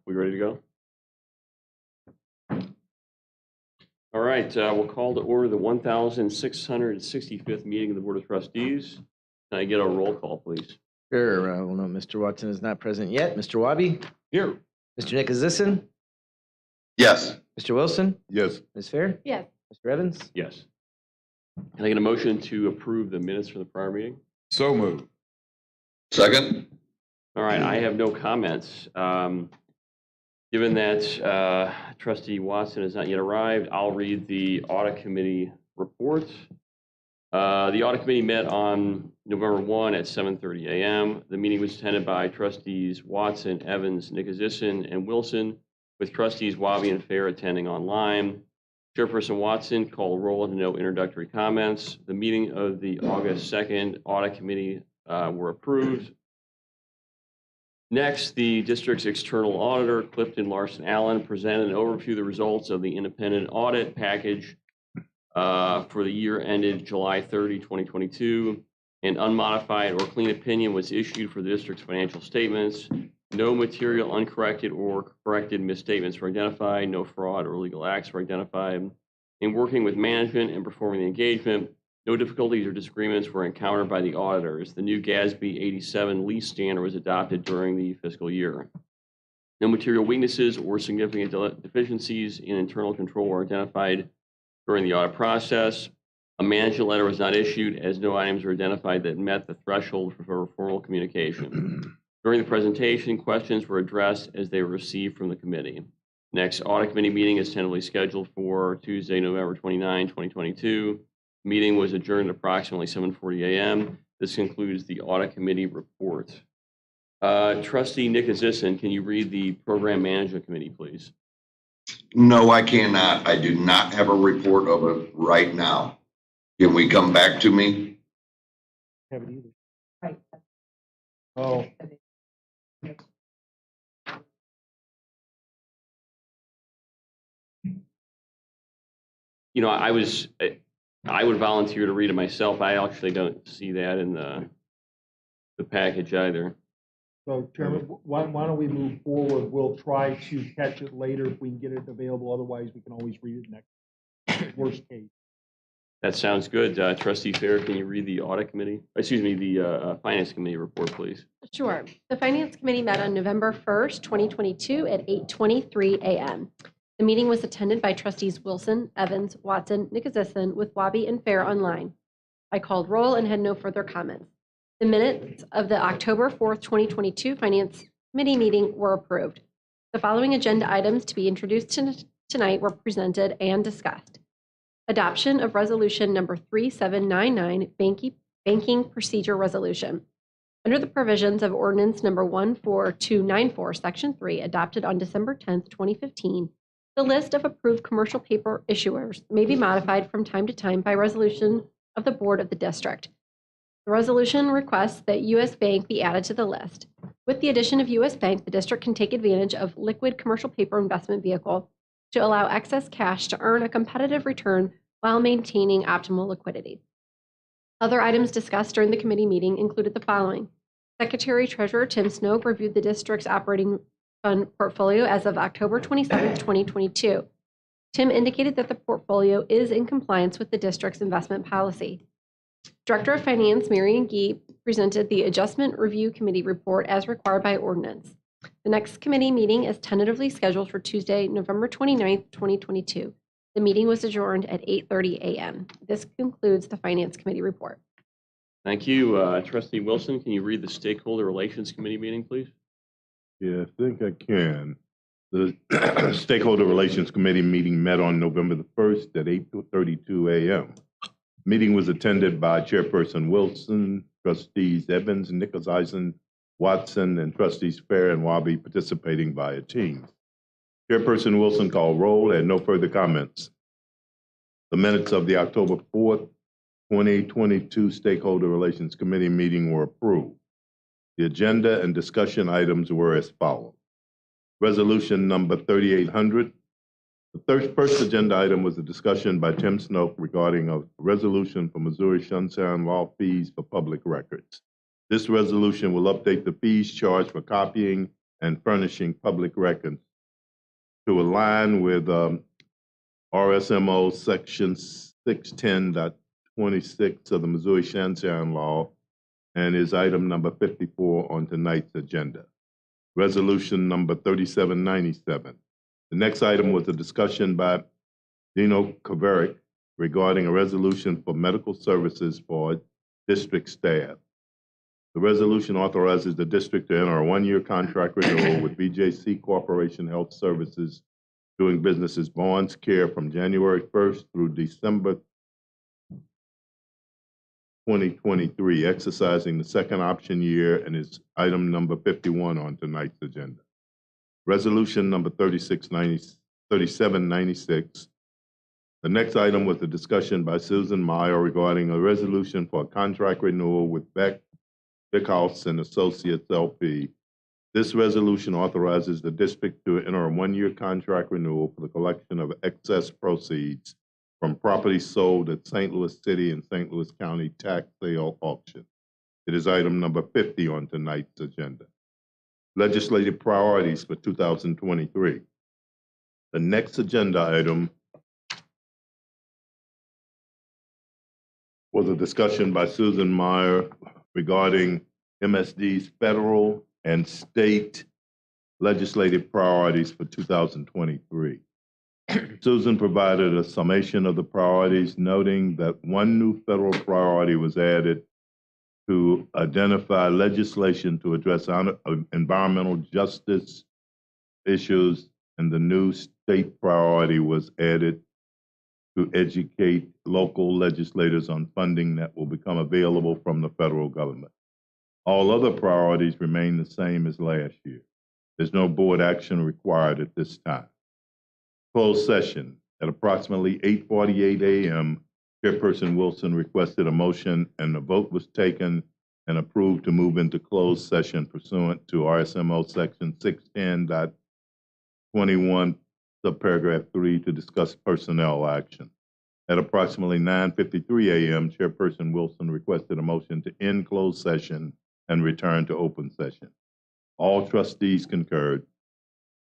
We ready to go? All right, we'll call to order the 1,665th meeting of the Board of Trustees. Can I get a roll call, please? Sure. Well, no, Mr. Watson is not present yet. Mr. Wabi? Here. Mr. Nicholasison? Yes. Mr. Wilson? Yes. Ms. Fair? Yes. Mr. Evans? Yes. Can I get a motion to approve the minutes from the prior meeting? So moved. Second. All right, I have no comments. Given that Trustee Watson has not yet arrived, I'll read the Audit Committee report. The Audit Committee met on November 1 at 7:30 a.m. The meeting was attended by Trustees Watson, Evans, Nicholasison, and Wilson, with Trustees Wabi and Fair attending online. Chairperson Watson called roll and no introductory comments. The meeting of the August 2nd Audit Committee were approved. Next, the district's external auditor, Clifton Larson Allen, presented an overview of the results of the independent audit package for the year ended July 30, 2022. An unmodified or clean opinion was issued for the district's financial statements. No material uncorrected or corrected misstatements were identified. No fraud or illegal acts were identified. In working with management and performing the engagement, no difficulties or disagreements were encountered by the auditors. The new GASB 87 lease standard was adopted during the fiscal year. No material weaknesses or significant deficiencies in internal control were identified during the audit process. A management letter was not issued as no items were identified that met the threshold for formal communication. During the presentation, questions were addressed as they were received from the committee. Next audit committee meeting is tentatively scheduled for Tuesday, November 29, 2022. The meeting was adjourned at approximately 7:40 a.m. This concludes the audit committee report. Trustee Nicholasison, can you read the program management committee, please? No, I cannot. I do not have a report of it right now. Can we come back to me? Have it either. Right. Oh, You know, I would volunteer to read it myself. I actually don't see that in the package either. so Chairman, why don't we move forward? We'll try to catch it later if we can get it available. Otherwise, we can always read it next, worst case. That sounds good. Trustee Fair, can you read the audit committee? Excuse me, the finance committee report, please. Sure. The Finance Committee met on November 1st, 2022 at 8:23 a.m. The meeting was attended by Trustees Wilson, Evans, Watson, Nicholasison, with Wabi and Fair online. I called roll and had no further comments. The minutes of the October 4th, 2022 Finance Committee meeting were approved. The following agenda items to be introduced tonight were presented and discussed. Adoption of Resolution Number 3799, Banking Procedure Resolution. Under the provisions of Ordinance Number 14294, Section 3, adopted on December 10th, 2015, the list of approved commercial paper issuers may be modified from time to time by resolution of the Board of the District. The resolution requests that U.S. Bank be added to the list. With the addition of U.S. Bank, the district can take advantage of liquid commercial paper investment vehicle to allow excess cash to earn a competitive return while maintaining optimal liquidity. Other items discussed during the committee meeting included the following. Secretary Treasurer Tim Snoke reviewed the district's operating fund portfolio as of October 27, 2022. Tim indicated that the portfolio is in compliance with the district's investment policy. Director of Finance Marion Gee presented the Adjustment Review Committee report as required by ordinance. The next committee meeting is tentatively scheduled for Tuesday, November 29, 2022. The meeting was adjourned at 8:30 a.m. This concludes the Finance Committee report. Thank you. Trustee Wilson, can you read the Stakeholder Relations Committee meeting, please? Yeah, I think I can. The Stakeholder Relations Committee meeting met on November the 1st at 8:32 a.m. Meeting was attended by Chairperson Wilson, Trustees Evans, Nicholasison, Watson, and Trustees Fair and Wabi participating via Teams. Chairperson Wilson called roll and no further comments. The minutes of the October 4th, 2022 Stakeholder Relations Committee meeting were approved. The agenda and discussion items were as follows. Resolution number 3800. The first agenda item was a discussion by Tim Snoke regarding a resolution for Missouri Sunshine Law fees for public records. This resolution will update the fees charged for copying and furnishing public records to align with RSMO Section 610.26 of the Missouri Sunshine Law, and is item number 54 on tonight's agenda. Resolution number 3797. The next item was a discussion by Dino Kaverick regarding a resolution for medical services for district staff. The resolution authorizes the district to enter a one-year contract renewal with BJC Corporation Health Services doing business as Barnes Care from January 1st through December 2023, exercising the second option year, and is item number 51 on tonight's agenda. Resolution number 3796. The next item was a discussion by Susan Meyer regarding a resolution for a contract renewal with Beckhouse and Associates LP. This resolution authorizes the district to enter a one-year contract renewal for the collection of excess proceeds from property sold at St. Louis City and St. Louis County tax sale auction. It is item number 50 on tonight's agenda. Legislative priorities for 2023. The next agenda item was a discussion by Susan Meyer regarding MSD's federal and state legislative priorities for 2023. Susan provided a summation of the priorities, noting that one new federal priority was added to identify legislation to address environmental justice issues, and the new state priority was added to educate local legislators on funding that will become available from the federal government. All other priorities remain the same as last year. There's no board action required at this time. Closed session. At approximately 8:48 a.m., Chairperson Wilson requested a motion, and the vote was taken and approved to move into closed session pursuant to RSMO Section 610.21, subparagraph 3, to discuss personnel action. At approximately 9:53 a.m., Chairperson Wilson requested a motion to end closed session and return to open session. All trustees concurred.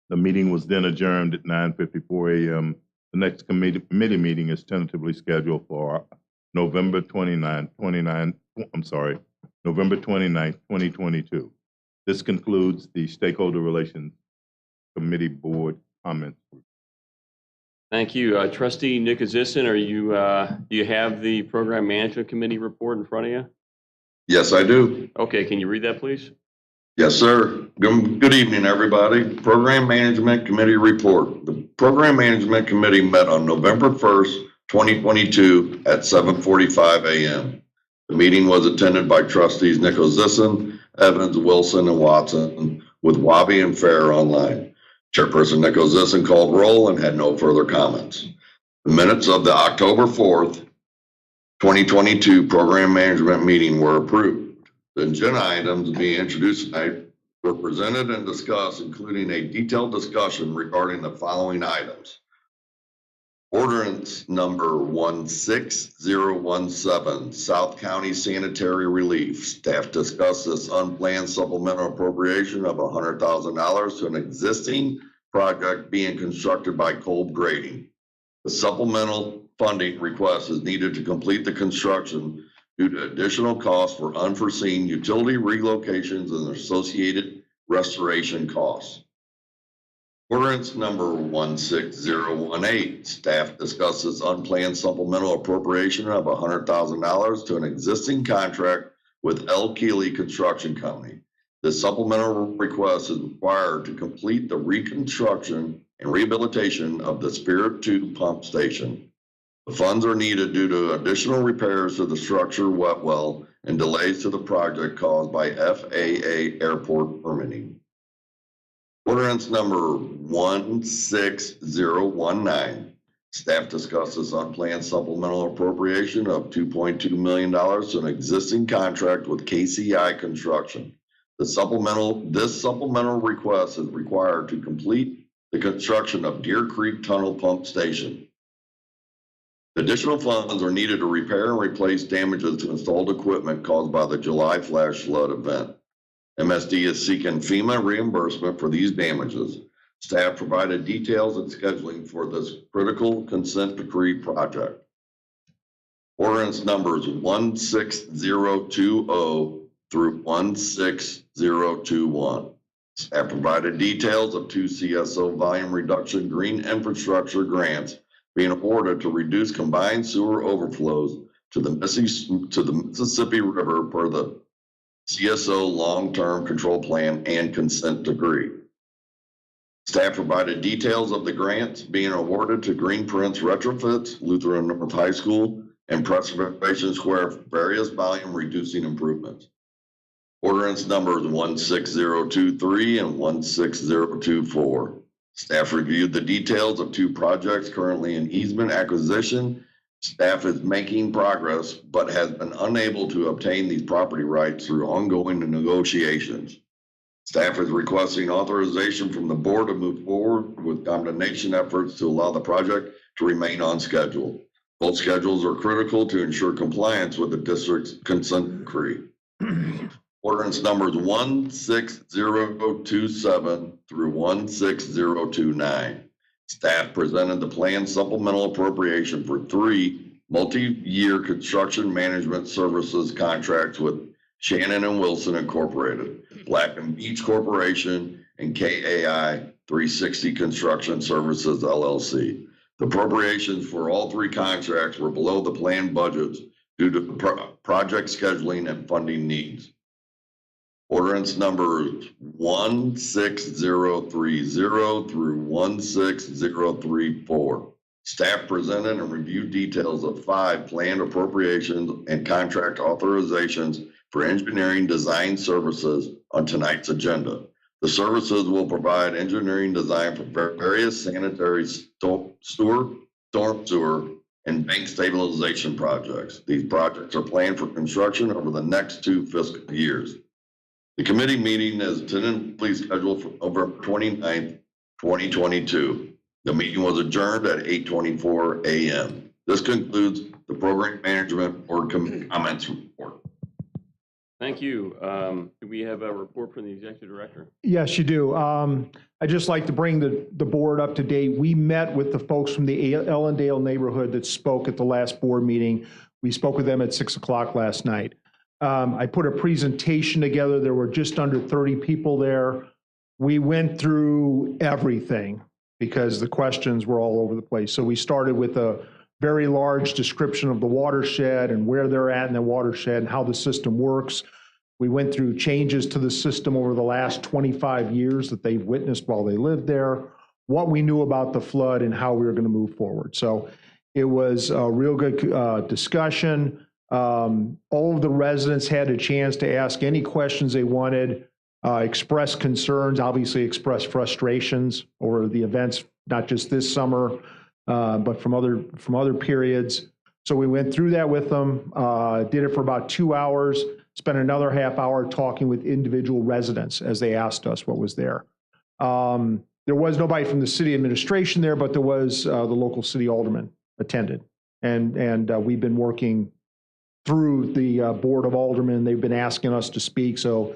The meeting was then adjourned at 9:54 a.m. The next committee meeting is tentatively scheduled for November 29th, 2022. This concludes the Stakeholder Relations Committee Board comments. Thank you. Trustee Nikozison, do you have the Program Management Committee report in front of you? Yes, I do. Okay, can you read that, please? Yes, sir. Good evening, everybody. Program Management Committee report. The Program Management Committee met on November 1st, 2022 at 7:45 a.m. The meeting was attended by trustees Nikozison, Evans, Wilson, and Watson, with Wabi and Fair online. Chairperson Nikozison called roll and had no further comments. The minutes of the October 4th, 2022 Program Management meeting were approved. The agenda items being introduced tonight were presented and discussed, including a detailed discussion regarding the following items. Ordinance number 16017, South County Sanitary Relief. Staff discussed this unplanned supplemental appropriation of $100,000 to an existing project being constructed by Kolb Grading. The supplemental funding request is needed to complete the construction due to additional costs for unforeseen utility relocations and associated restoration costs. Ordinance number 16018, staff discusses unplanned supplemental appropriation of $100,000 to an existing contract with L. Keeley Construction Company. The supplemental request is required to complete the reconstruction and rehabilitation of the Spirit 2 pump station. The funds are needed due to additional repairs to the structure wet well and delays to the project caused by FAA airport permitting. Ordinance number 16019. Staff discusses unplanned supplemental appropriation of $2.2 million to an existing contract with KCI Construction. This supplemental request is required to complete the construction of Deer Creek Tunnel Pump Station. Additional funds are needed to repair and replace damages to installed equipment caused by the July flash flood event. MSD is seeking FEMA reimbursement for these damages. Staff provided details and scheduling for this critical consent decree project. Ordinance numbers 16020 through 16021. Staff provided details of 2 CSO volume reduction green infrastructure grants being awarded to reduce combined sewer overflows to the Mississippi River per the CSO long-term control plan and consent decree. Staff provided details of the grants being awarded to Green Prince retrofits, Lutheran North High School, and Preservation Square for various volume reducing improvements. Ordinance numbers 16023 and 16024. Staff reviewed the details of 2 projects currently in easement acquisition. Staff is making progress, but has been unable to obtain these property rights through ongoing negotiations. Staff is requesting authorization from the board to move forward with condemnation efforts to allow the project to remain on schedule. Both schedules are critical to ensure compliance with the district's consent decree. Ordinance numbers 16027 through 16029. Staff presented the planned supplemental appropriation for 3 multi-year construction management services contracts with Shannon and Wilson Incorporated, Black and Beach Corporation, and KAI 360 Construction Services LLC. The appropriations for all 3 contracts were below the planned budgets due to project scheduling and funding needs. Ordinance numbers 16030 through 16034. Staff presented and reviewed details of 5 planned appropriations and contract authorizations for engineering design services on tonight's agenda. The services will provide engineering design for various sanitary storm sewer and bank stabilization projects. These projects are planned for construction over the next 2 fiscal years. The committee meeting is tentatively scheduled for November 29th, 2022. The meeting was adjourned at 8:24 a.m. This concludes the program management board comments report. Thank you. Do we have a report from the executive director? Yes, you do. I'd just like to bring the board up to date. We met with the folks from the Ellendale neighborhood that spoke at the last board meeting. We spoke with them at 6 o'clock last night. I put a presentation together. There were just under 30 people there. We went through everything because the questions were all over the place. So we started with a very large description of the watershed and where they're at in the watershed and how the system works. We went through changes to the system over the last 25 years that they've witnessed while they lived there, what we knew about the flood and how we were going to move forward. So it was a real good discussion. All of the residents had a chance to ask any questions they wanted, express concerns, obviously express frustrations over the events, not just this summer, but from other periods. So we went through that with them, did it for about 2 hours, spent another half hour talking with individual residents as they asked us what was there. There was nobody from the city administration there, but there was the local city alderman attended. And we've been working through the Board of Aldermen. They've been asking us to speak. So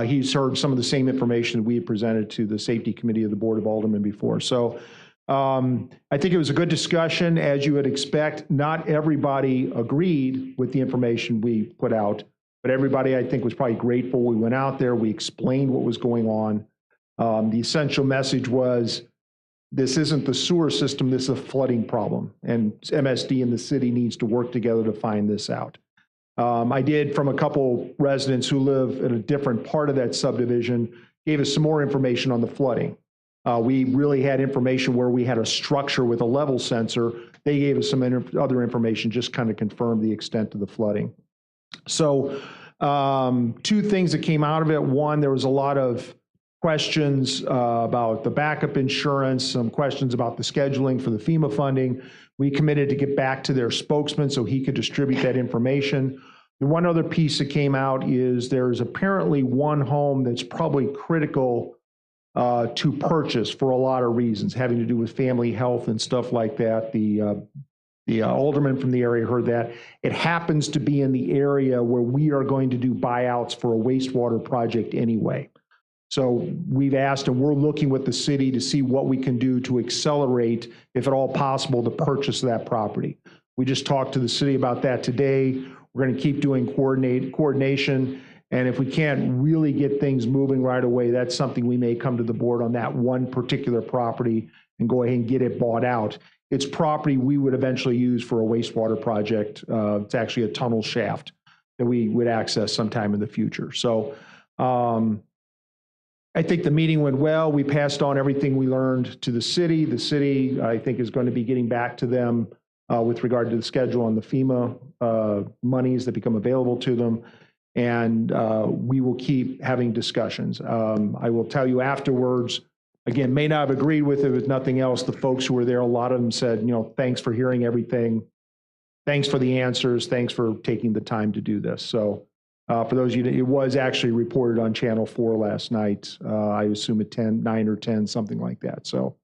he's heard some of the same information that we had presented to the Safety Committee of the Board of Aldermen before. So I think it was a good discussion. As you would expect, not everybody agreed with the information we put out, but everybody, I think, was probably grateful. We went out there, we explained what was going on. The essential message was, this isn't the sewer system, this is a flooding problem. And MSD and the city needs to work together to find this out. I did, from a couple residents who live in a different part of that subdivision, gave us some more information on the flooding. We really had information where we had a structure with a level sensor. They gave us some other information, just kind of confirmed the extent of the flooding. So 2 things that came out of it. One, there was a lot of questions about the backup insurance, some questions about the scheduling for the FEMA funding. We committed to get back to their spokesman so he could distribute that information. The one other piece that came out is there's apparently one home that's probably critical to purchase for a lot of reasons, having to do with family health and stuff like that. The the alderman from the area heard that. It happens to be in the area where we are going to do buyouts for a wastewater project anyway. So we've asked and we're looking with the city to see what we can do to accelerate, if at all possible, the purchase of that property. We just talked to the city about that today. We're going to keep doing coordination. And if we can't really get things moving right away, that's something we may come to the board on that one particular property and go ahead and get it bought out. It's property we would eventually use for a wastewater project. It's actually a tunnel shaft that we would access sometime in the future. So I think the meeting went well. We passed on everything we learned to the city. The city, I think, is going to be getting back to them with regard to the schedule on the FEMA monies that become available to them. And we will keep having discussions. I will tell you afterwards, again, may not have agreed with it, with nothing else. The folks who were there, a lot of them said, thanks for hearing everything. Thanks for the answers. Thanks for taking the time to do this. So for those of you, it was actually reported on Channel 4 last night. I assume at 9 or 10, something like that. So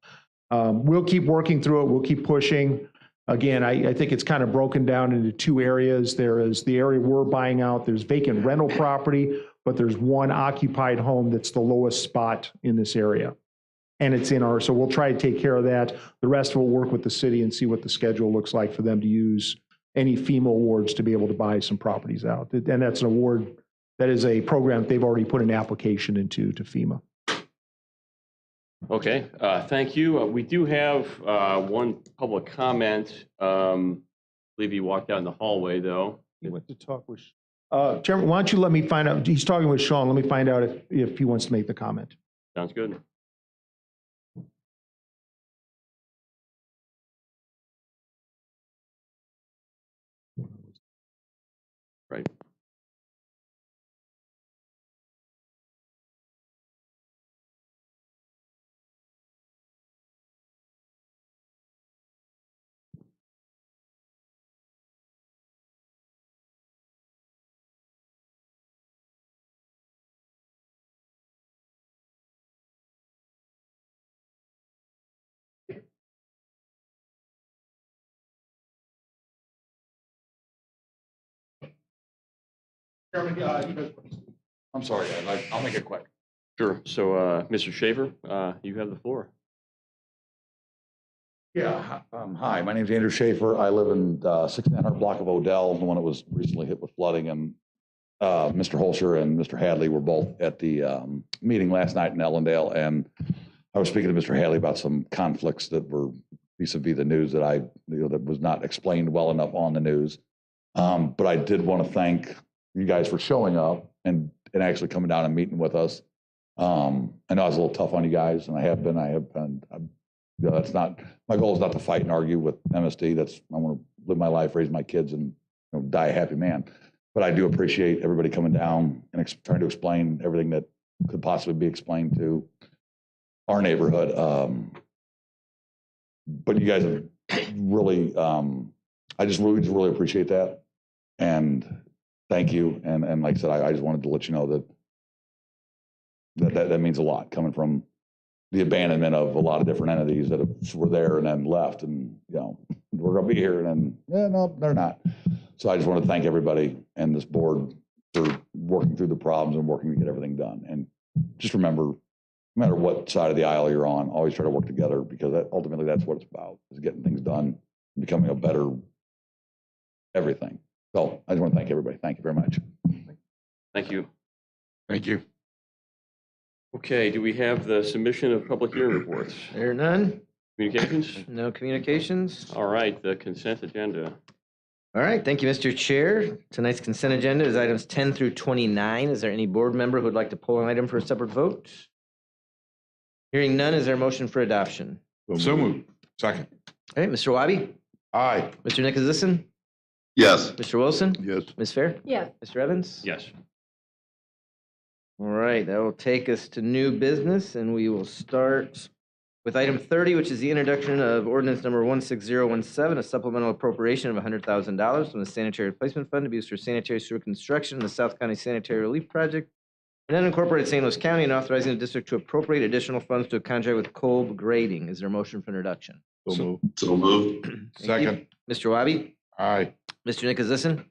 we'll keep working through it. We'll keep pushing. Again, I think it's kind of broken down into two areas. There is the area we're buying out. There's vacant rental property, but there's one occupied home that's the lowest spot in this area. And it's in so we'll try to take care of that. The rest will work with the city and see what the schedule looks like for them to use any FEMA awards to be able to buy some properties out. And that's an award, that is a program they've already put an application into to FEMA. Okay, thank you. We do have one public comment. I believe he walked out in the hallway, though. He went to talk with, Chairman, why don't you let me find out, he's talking with Sean, let me find out if he wants to make the comment. Sounds good. Right. I'm sorry, I'll make it quick. Sure. So, Mr. Schaefer, you have the floor. Yeah, hi, my name's Andrew Schaefer. I live in 6900 block of Odell, the one that was recently hit with flooding. And Mr. Holscher and Mr. Hadley were both at the meeting last night in Ellendale. And I was speaking to Mr. Hadley about some conflicts that were vis-a-vis the news that that was not explained well enough on the news. But I did want to thank you guys for showing up and actually coming down and meeting with us. I know I was a little tough on you guys, and I have been. That's not my goal. Is not to fight and argue with MSD. I want to live my life, raise my kids, and die a happy man. But I do appreciate everybody coming down and trying to explain everything that could possibly be explained to our neighborhood. But you guys have really, I just really appreciate that, and thank you. And like I said, I just wanted to let you know that means a lot coming from the abandonment of a lot of different entities that were there and then left, and we're going to be here, and then no, they're not. So I just want to thank everybody and this board for working through the problems and working to get everything done. And just remember, no matter what side of the aisle you're on, always try to work together, because ultimately that's what it's about, is getting things done, becoming a better everything. So I just want to thank everybody. Thank you very much. Thank you. Thank you. Okay, do we have the submission of public hearing reports? There are none? Communications? No communications? All right, the consent agenda. All right, thank you, Mr. Chair. Tonight's consent agenda is items 10 through 29. Is there any board member who would like to pull an item for a separate vote? Hearing none, is there a motion for adoption? So moved. Second. All right, Mr. Wabi? Aye. Mr. Nicholasison? Yes. Mr. Wilson? Yes. Ms. Fair? Yes. Mr. Evans? Yes. All right, that will take us to new business, and we will start with item 30, which is the introduction of ordinance number 16017, a supplemental appropriation of $100,000 from the Sanitary Replacement Fund to be used for sanitary sewer construction in the South County Sanitary Relief Project and unincorporated St. Louis County, and authorizing the district to appropriate additional funds to a contract with Kolb Grading. Is there a motion for introduction? So moved. So moved. Thank you. Mr. Wabi? Aye. Mr. Nicholasison?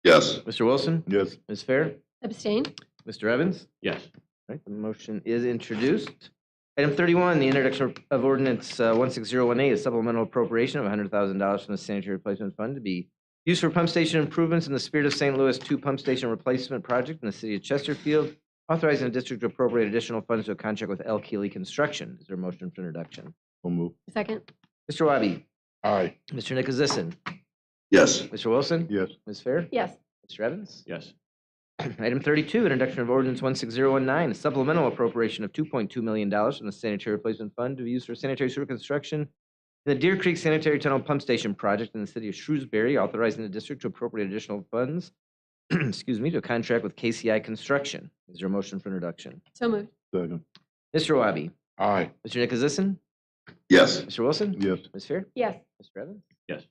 Yes. Mr. Wilson? Yes. Ms. Fair? Abstain? Mr. Evans? Yes. All right, the motion is introduced. Item 31, the introduction of ordinance 16018, a supplemental appropriation of $100,000 from the sanitary replacement fund to be used for pump station improvements in the Spirit of St. Louis 2 pump station replacement project in the city of Chesterfield, authorizing the district to appropriate additional funds to a contract with L. Keeley Construction. Is there a motion for introduction? So moved. Second? Mr. Wabi? Aye. Mr. Nicholasison? Yes. Mr. Wilson? Yes. Ms. Fair? Yes. Mr. Evans? Yes. Item 32, introduction of ordinance 16019, a supplemental appropriation of $2.2 million from the sanitary replacement fund to be used for sanitary sewer construction in the Deer Creek Sanitary Tunnel Pump Station project in the city of Shrewsbury, authorizing the district to appropriate additional funds, excuse me, to a contract with KCI Construction. Is there a motion for introduction? So moved. Second. Mr. Wabi? Aye. Mr. Nicholasison? Yes. Mr. Wilson? Yes. Ms. Fair? Yes. Mr. Evans? Yes.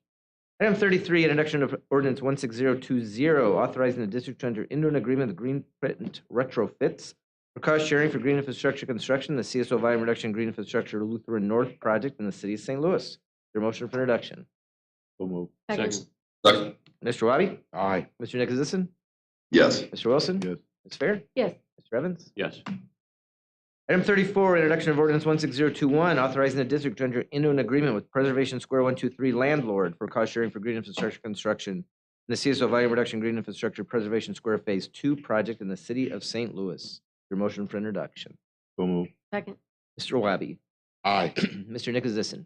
Item 33, introduction of ordinance 16020, authorizing the district to enter into an agreement with Green Print Retrofits for cost sharing for green infrastructure construction, the CSO volume reduction green infrastructure Lutheran North project in the city of St. Louis. Is there a motion for introduction? So moved. Second? Second. Mr. Wabi? Aye. Mr. Nicholasison? Yes. Mr. Wilson? Yes. Ms. Fair? Yes. Mr. Evans? Yes. Item 34, introduction of ordinance 16021, authorizing the district to enter into an agreement with Preservation Square 123 landlord for cost sharing for green infrastructure construction in the CSO volume reduction green infrastructure Preservation Square Phase 2 project in the city of St. Louis. Your motion for introduction. So moved. Second? Mr. Wabi? Aye. Mr. Nicholasison?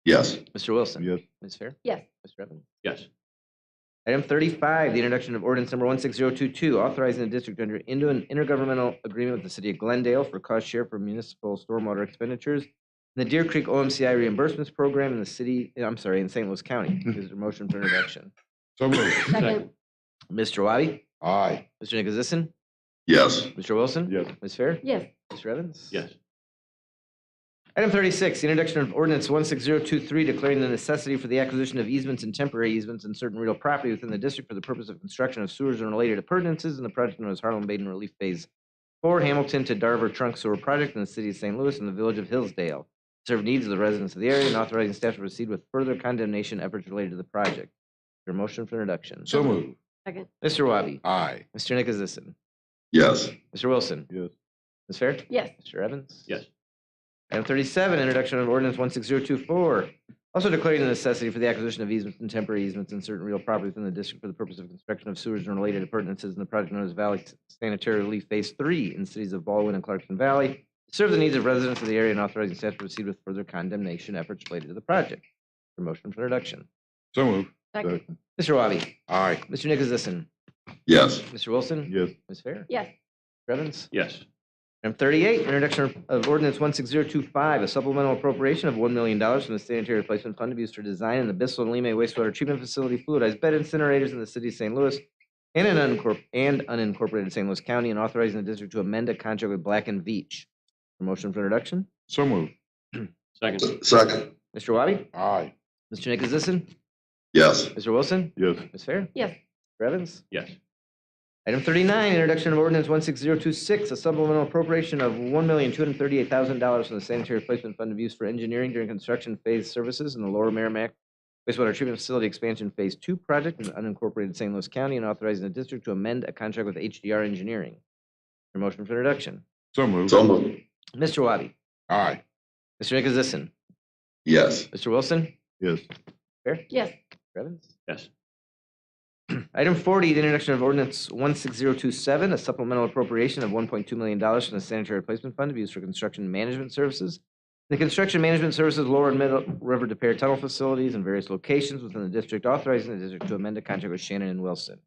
Yes. Mr. Wilson? Yes. Ms. Fair? Yes. Mr. Evans? Yes. Item 35, the introduction of ordinance number 16022, authorizing the district to enter into an intergovernmental agreement with the city of Glendale for cost share for municipal stormwater expenditures in the Deer Creek OMCI reimbursements program in the city, in St. Louis County. Is there a motion for introduction? So moved. Second? Mr. Wabi? Aye. Mr. Nicholasison? Yes. Mr. Wilson? Yes. Ms. Fair? Yes. Mr. Evans? Yes. Item 36, the introduction of ordinance 16023, declaring the necessity for the acquisition of easements and temporary easements and certain real property within the district for the purpose of construction of sewers and related appurtenances in the project known as Harlem Basin Relief Phase 4, Hamilton to Darver Trunk Sewer Project in the city of St. Louis and the village of Hillsdale, to serve needs of the residents of the area and authorizing staff to proceed with further condemnation efforts related to the project. Your motion for introduction. So moved. Second? Mr. Wabi? Aye. Mr. Nicholasison? Yes. Mr. Wilson? Yes. Ms. Fair? Yes. Mr. Evans? Yes. Item 37, introduction of ordinance 16024, also declaring the necessity for the acquisition of easements and temporary easements and certain real property within the district for the purpose of construction of sewers and related appurtenances in the project known as Valley Sanitary Relief Phase 3 in the cities of Baldwin and Clarkson Valley, to serve the needs of residents of the area and authorizing staff to proceed with further condemnation efforts related to the project. For motion for introduction. So moved. Second? Second. Mr. Wabi? Aye. Mr. Nicholasison? Yes. Mr. Wilson? Yes. Ms. Fair? Yes. Mr. Evans? Yes. Item 38, introduction of ordinance 16025, a supplemental appropriation of $1 million from the sanitary replacement fund to be used for design in the Bissell and Lime wastewater treatment facility fluidized bed incinerators in the city of St. Louis and unincorporated St. Louis County, and authorizing the district to amend a contract with Black and Veatch. For motion for introduction. So moved. Second? Second. Mr. Wabi? Aye. Mr. Nicholasison? Yes. Mr. Wilson? Yes. Ms. Fair? Yes. Mr. Evans? Yes. Item 39, introduction of ordinance 16026, a supplemental appropriation of $1,238,000 from the sanitary replacement fund to be used for engineering during construction phase services in the Lower Merrimack wastewater treatment facility expansion phase 2 project in unincorporated St. Louis County, and authorizing the district to amend a contract with HDR Engineering. Your motion for introduction. So moved. So moved. Mr. Wabi? Aye. Mr. Nicholasison? Yes. Mr. Wilson? Yes. Fair? Yes. Mr. Evans? Yes. Item 40, the introduction of ordinance 16027, a supplemental appropriation of $1.2 million from the sanitary replacement fund to be used for construction management services. The construction management services Lower and Middle River Repair Tunnel facilities in various locations within the district, authorizing the district to amend a contract with Shannon and Wilson.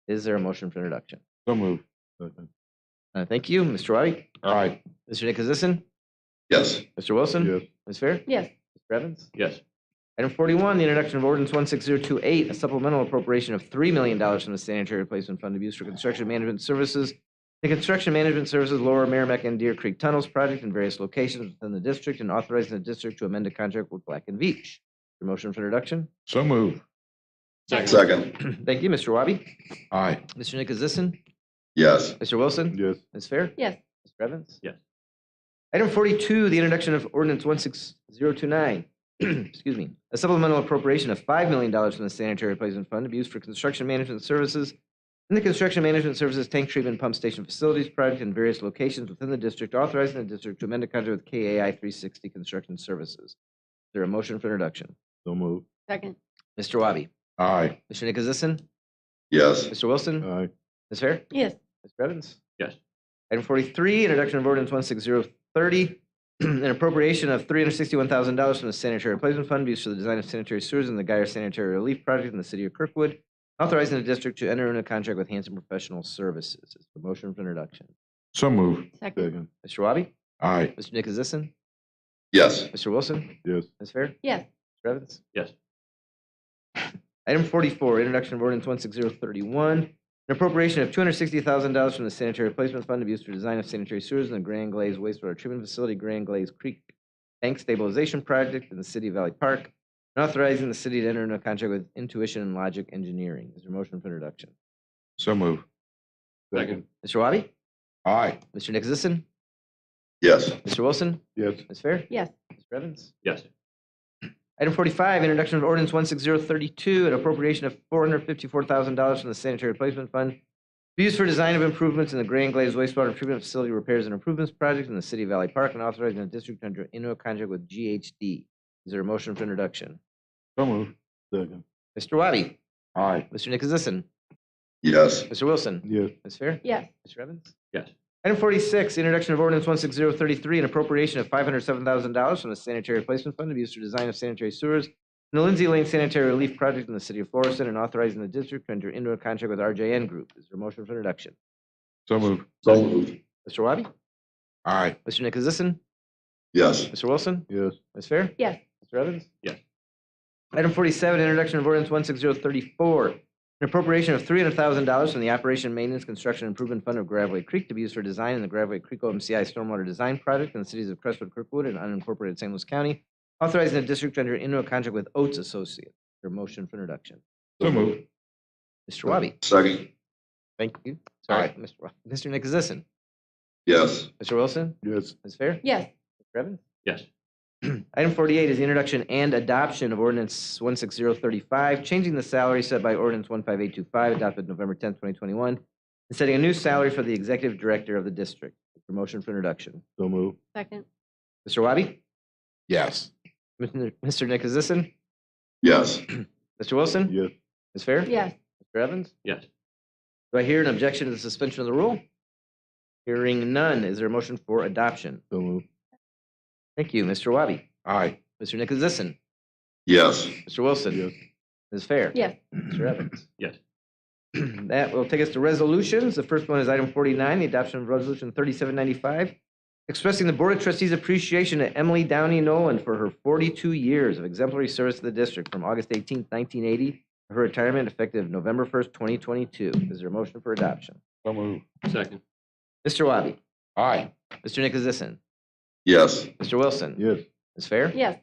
Is there a motion for introduction? So moved. Second. Thank you. Mr. Wabi? Aye. Mr. Nicholasison? Yes. Mr. Wilson? Yes. Ms. Fair? Yes. Mr. Evans? Yes. Item 41, the introduction of ordinance 16028, a supplemental appropriation of $3 million from the sanitary replacement fund to be used for construction management services. The construction management services Lower Merrimack and Deer Creek Tunnels project in various locations within the district, and authorizing the district to amend a contract with Black and Veatch. Your motion for introduction. So moved. Second. Thank you, Mr. Wabi. Aye. Mr. Nicholasison? Yes. Mr. Wilson? Yes. Ms. Fair? Yes. Mr. Evans? Yes. Item 42, the introduction of ordinance 16029, excuse me, a supplemental appropriation of $5 million from the sanitary replacement fund to be used for construction management services in the construction management services tank treatment pump station facilities project in various locations within the district, authorizing the district to amend a contract with KAI 360 Construction Services. Is there a motion for introduction? So moved. Second. Mr. Wabi? Aye. Mr. Nicholasison? yes, Mr. Wilson? Aye. Ms. Fair? Yes. Mr. Evans? Yes. Item 43, introduction of ordinance 16030, an appropriation of $361,000 from the sanitary replacement fund to be used for the design of sanitary sewers in the Geyer Sanitary Relief Project in the city of Kirkwood, authorizing the district to enter into a contract with Hanson Professional Services. Is the motion for introduction? So move. Second. Second. Mr. Wabi? Aye. Mr. Nicholasison? yes, Mr. Wilson? Yes. Ms. Fair? Yes. Mr. Evans? Yes. Item 44, introduction of ordinance 16031, an appropriation of $260,000 from the sanitary replacement fund to be used for design of sanitary sewers in the Grand Glaze wastewater treatment facility, Grand Glaze Creek Tank Stabilization Project in the city of Valley Park, and authorizing the city to enter into a contract with Intuition and Logic Engineering. Is there a motion for introduction? So move. Second. Mr. Wabi? Aye. Mr. Nicholasison? yes, Mr. Wilson? Yes. Ms. Fair? Yes. Mr. Evans? Yes. Item 45, introduction of ordinance 16032, an appropriation of $454,000 from the sanitary replacement fund to be used for design of improvements in the Grand Glaze wastewater treatment facility repairs and improvements project in the city of Valley Park, and authorizing the district to enter into a contract with GHD. Is there a motion for introduction? So move. Second. Mr. Wabi? Aye. Mr. Nicholasison? yes, Mr. Wilson? Yes. Ms. Fair? Yes. Mr. Evans? Yes. Item 46, introduction of ordinance 16033, an appropriation of $507,000 from the sanitary replacement fund to be used for design of sanitary sewers in the Lindsay Lane Sanitary Relief Project in the city of Florissant, and authorizing the district to enter into a contract with RJN Group. Is there a motion for introduction? So move. so moved, Mr. Wabi? Aye. Mr. Nicholasison? yes, Mr. Wilson? Yes. Ms. Fair? Yes. Mr. Evans? Yes. Item 47, introduction of ordinance 16034, an appropriation of $300,000 from the Operation Maintenance Construction Improvement Fund of Graveway Creek to be used for design in the Graveway Creek OMCI Stormwater Design Project in the cities of Crestwood, Kirkwood, and unincorporated St. Louis County, authorizing the district to enter into a contract with Oates Associates. Is there a motion for introduction? So move. Mr. Wabi? second, Thank you. Sorry, Aye. Mr. Wabi. Mr. Nicholasison? yes, Mr. Wilson? Yes. Ms. Fair? Yes. Mr. Evans? Yes. Item 48 is the introduction and adoption of ordinance 16035, changing the salary set by ordinance 15825, adopted November 10th, 2021, and setting a new salary for the executive director of the district. For motion for introduction. So moved. Second. Mr. Wabi? Yes. Mr. Nicholasison? yes, Mr. Wilson? Yes. Ms. Fair? Yes. Mr. Evans? Yes. Do I hear an objection to the suspension of the rule? Hearing none, is there a motion for adoption? So moved. Thank you. Mr. Wabi? Aye. Mr. Nicholasison? yes, Mr. Wilson? Yes. Ms. Fair? Yes. Mr. Evans? Yes. That will take us to resolutions. The first one is item 49, the adoption of resolution 3795, expressing the Board of Trustees' appreciation to Emily Downey Nolan for her 42 years of exemplary service to the district from August 18, 1980, to her retirement effective November 1st, 2022. Is there a motion for adoption? So move. Second. Mr. Wabi? Aye. Mr. Nicholasison? yes, Mr. Wilson? Yes. Ms. Fair? Yes.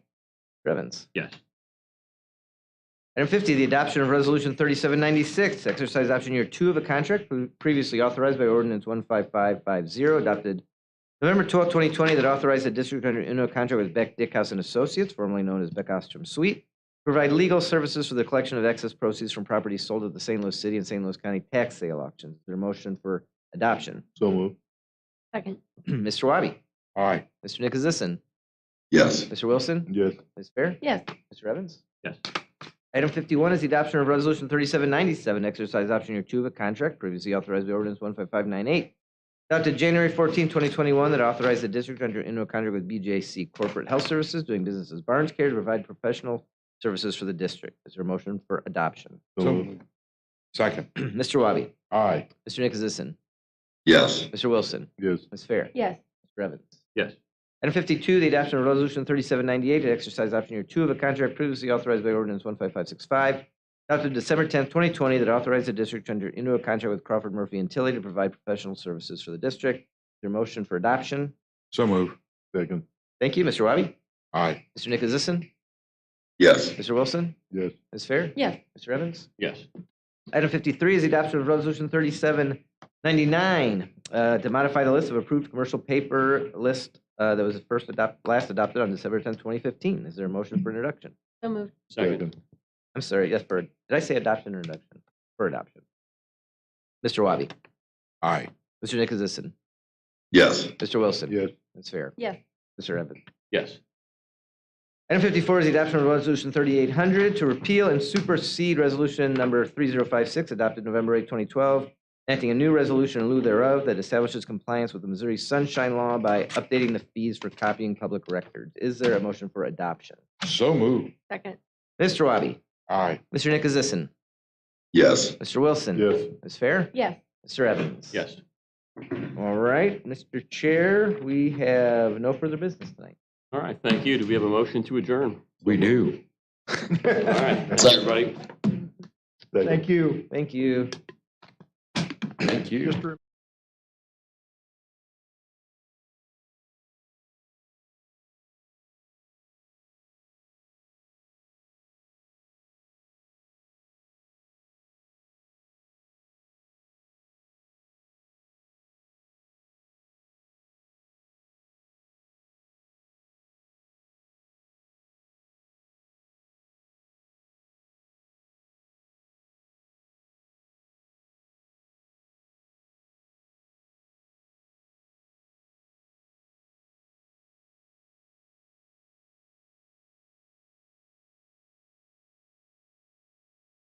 Mr. Evans? Yes. Item 50, the adoption of resolution 3796, exercise option year 2 of a contract previously authorized by ordinance 15550, adopted November 12, 2020, that authorized the district to enter into a contract with Beck Dickhouse and Associates, formerly known as Beck Ostrom Suite, to provide legal services for the collection of excess proceeds from properties sold at the St. Louis City and St. Louis County tax sale auctions. Is there a motion for adoption? So moved. Second. Mr. Wabi? Aye. Mr. Nicholasison? yes, Mr. Wilson? Yes. Ms. Fair? Yes. Mr. Evans? Yes. Item 51 is the adoption of resolution 3797, exercise option year 2 of a contract previously authorized by ordinance 15598, adopted January 14, 2021, that authorized the district to enter into a contract with BJC Corporate Health Services, doing business as Barnes Care, to provide professional services for the district. Is there a motion for adoption? So So moved. moved. Second. Mr. Wabi? Aye. Mr. Nicholasison? yes, Mr. Wilson? Yes. Ms. Fair? Yes. Mr. Evans? Yes. Item 52, the adoption of resolution 3798, to exercise option year 2 of a contract previously authorized by ordinance 15565, adopted December 10, 2020, that authorized the district to enter into a contract with Crawford Murphy and Tilly to provide professional services for the district. Is there a motion for adoption? So move. Second. Thank you. Mr. Wabi? Aye. Mr. Nicholasison? yes, Mr. Wilson? Yes. Ms. Fair? Yes. Mr. Evans? Yes. Item 53 is the adoption of resolution 3799, to modify the list of approved commercial paper list that was last adopted on December 10th, 2015. Is there a motion for introduction? So moved. Second. I'm sorry, yes, did I say adoption or introduction? For adoption. Mr. Wabi, Aye. Mr. Nicholasison, Yes. Mr. Wilson. Yes. Ms. Fair. Yes. Mr. Evans. Yes. Item 54 is the adoption of Resolution 3800 to repeal and supersede Resolution Number 3056 adopted November 8, 2012, enacting a new resolution in lieu thereof that establishes compliance with the Missouri Sunshine Law by updating the fees for copying public records. Is there a motion for adoption? So moved. Second. Mr. Wabi, Aye. Mr. Nicholasison, Yes. Mr. Wilson. Yes. Ms. Fair. Yes. Mr. Evans. Yes. All right, Mr. Chair, we have no further business tonight. All right, thank you. Do we have a motion to adjourn? We do. All right, thanks, everybody. Thank you. Thank you. Thank you. Just